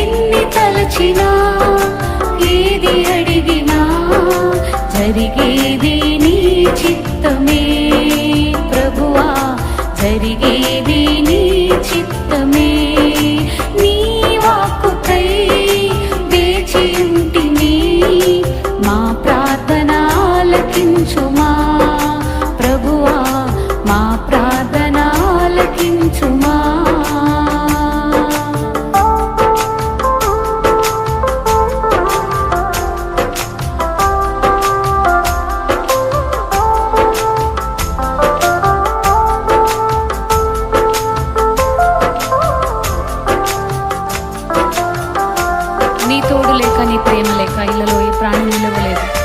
ఎన్ని తలచినా ఏది అడిగినా జరిగేది నీ చిత్తమే ప్రభువా, జరిగేది నీ చిత్తమే. నీ వాక్కుకై వేచి ఉంటిని, మా ప్రార్థన ఆలకించుమా ప్రభువా, మా ప్రార్థన ఆలకించుమా. నీ తోడు లేక, నీ ప్రేమ లేక ఇళ్ళలో ఈ ప్రాణం నిలవలేదు.